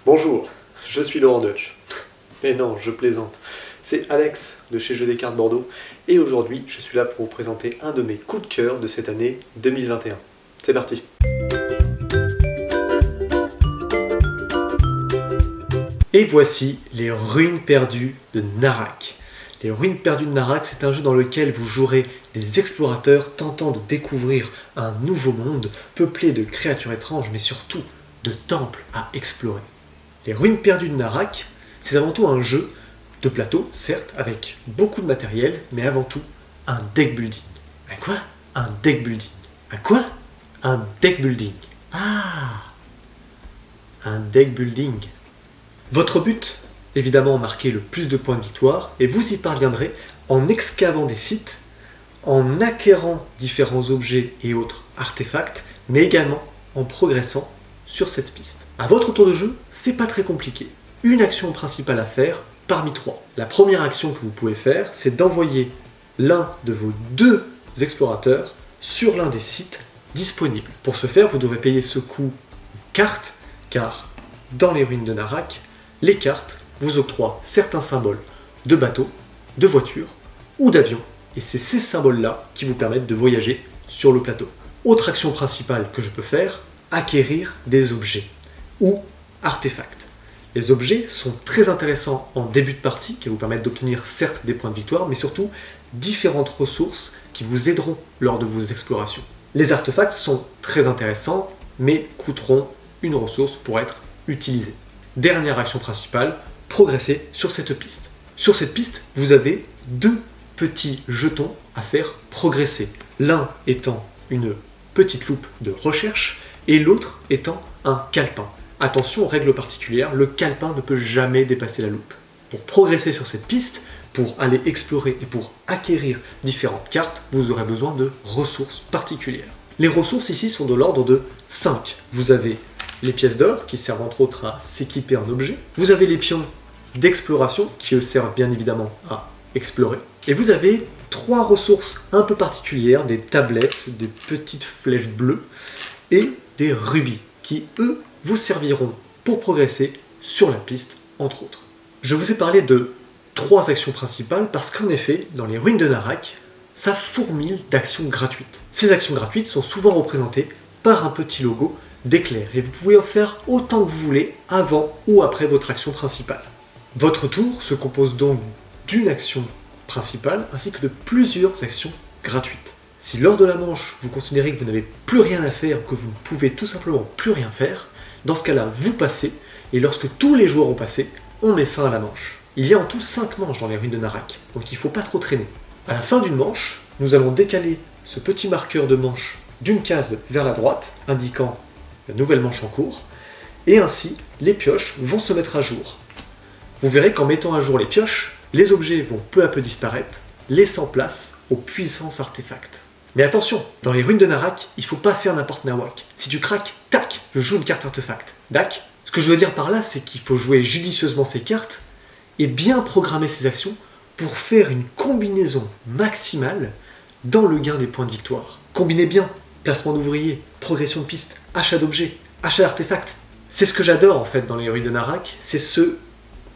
Bonjour, je suis Laurent Deutsch. Mais non, je plaisante. C'est Alex de chez Jeux des cartes Bordeaux et aujourd'hui je suis là pour vous présenter un de mes coups de cœur de cette année 2021. C'est parti. Et voici les Ruines perdues de Narak. Les Ruines perdues de Narak, c'est un jeu dans lequel vous jouerez des explorateurs tentant de découvrir un nouveau monde peuplé de créatures étranges mais surtout de temples à explorer. Les Ruines perdues de Narak, c'est avant tout un jeu de plateau, certes, avec beaucoup de matériel, mais avant tout, un deck building. Un quoi? Un deck building. Un quoi? Un deck building. Ah! Un deck building. Votre but, évidemment, marquer le plus de points de victoire, et vous y parviendrez en excavant des sites, en acquérant différents objets et autres artefacts, mais également en progressant sur cette piste. À votre tour de jeu, c'est pas très compliqué. Une action principale à faire parmi trois. La première action que vous pouvez faire, c'est d'envoyer l'un de vos deux explorateurs sur l'un des sites disponibles. Pour ce faire, vous devrez payer ce coût en cartes, car dans les ruines de Narak, les cartes vous octroient certains symboles de bateaux, de voitures ou d'avions, et c'est ces symboles-là qui vous permettent de voyager sur le plateau. Autre action principale que je peux faire, acquérir des objets ou artefacts. Les objets sont très intéressants en début de partie, qui vous permettent d'obtenir certes des points de victoire, mais surtout différentes ressources qui vous aideront lors de vos explorations. Les artefacts sont très intéressants, mais coûteront une ressource pour être utilisés. Dernière action principale, progresser sur cette piste. Sur cette piste, vous avez deux petits jetons à faire progresser. L'un étant une petite loupe de recherche et l'autre étant un calepin. Attention, règle particulière, le calepin ne peut jamais dépasser la loupe. Pour progresser sur cette piste, pour aller explorer et pour acquérir différentes cartes, vous aurez besoin de ressources particulières. Les ressources ici sont de l'ordre de 5. Vous avez les pièces d'or qui servent entre autres à s'équiper en objet. Vous avez les pions d'exploration qui eux servent bien évidemment à explorer. Et vous avez 3 ressources un peu particulières, des tablettes, des petites flèches bleues et des rubis qui eux vous serviront pour progresser sur la piste entre autres. Je vous ai parlé de 3 actions principales parce qu'en effet, dans les ruines de Narak, ça fourmille d'actions gratuites. Ces actions gratuites sont souvent représentées par un petit logo d'éclair et vous pouvez en faire autant que vous voulez avant ou après votre action principale. Votre tour se compose donc d'une action principale ainsi que de plusieurs actions gratuites. Si lors de la manche vous considérez que vous n'avez plus rien à faire ou que vous ne pouvez tout simplement plus rien faire, dans ce cas-là vous passez et lorsque tous les joueurs ont passé, on met fin à la manche. Il y a en tout 5 manches dans les ruines de Narak, donc il ne faut pas trop traîner. À la fin d'une manche, nous allons décaler ce petit marqueur de manche d'une case vers la droite, indiquant la nouvelle manche en cours, et ainsi les pioches vont se mettre à jour. Vous verrez qu'en mettant à jour les pioches, les objets vont peu à peu disparaître, laissant place aux puissants artefacts. Mais attention, dans les ruines de Narak, il ne faut pas faire n'importe nawak. Si tu craques, tac, je joue une carte artefact. Dac. Ce que je veux dire par là, c'est qu'il faut jouer judicieusement ces cartes et bien programmer ses actions pour faire une combinaison maximale dans le gain des points de victoire. Combinez bien placement d'ouvriers, progression de piste, achat d'objets, achat d'artefacts. C'est ce que j'adore en fait dans les ruines de Narak, c'est ce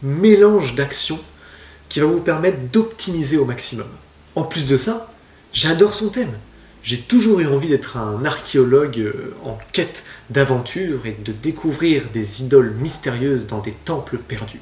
mélange d'actions qui va vous permettre d'optimiser au maximum. En plus de ça, j'adore son thème. J'ai toujours eu envie d'être un archéologue en quête d'aventure et de découvrir des idoles mystérieuses dans des temples perdus.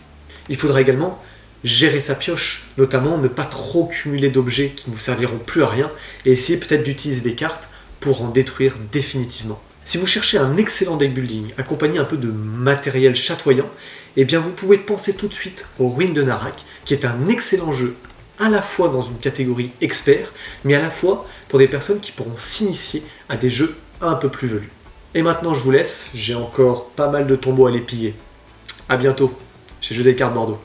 Il faudra également gérer sa pioche, notamment ne pas trop cumuler d'objets qui ne vous serviront plus à rien et essayer peut-être d'utiliser des cartes pour en détruire définitivement. Si vous cherchez un excellent deck building accompagné un peu de matériel chatoyant, eh bien vous pouvez penser tout de suite aux Ruines de Narak, qui est un excellent jeu à la fois dans une catégorie expert, mais à la fois pour des personnes qui pourront s'initier à des jeux un peu plus velus. Et maintenant je vous laisse, j'ai encore pas mal de tombeaux à les piller. A bientôt chez Jeux des cartes Bordeaux.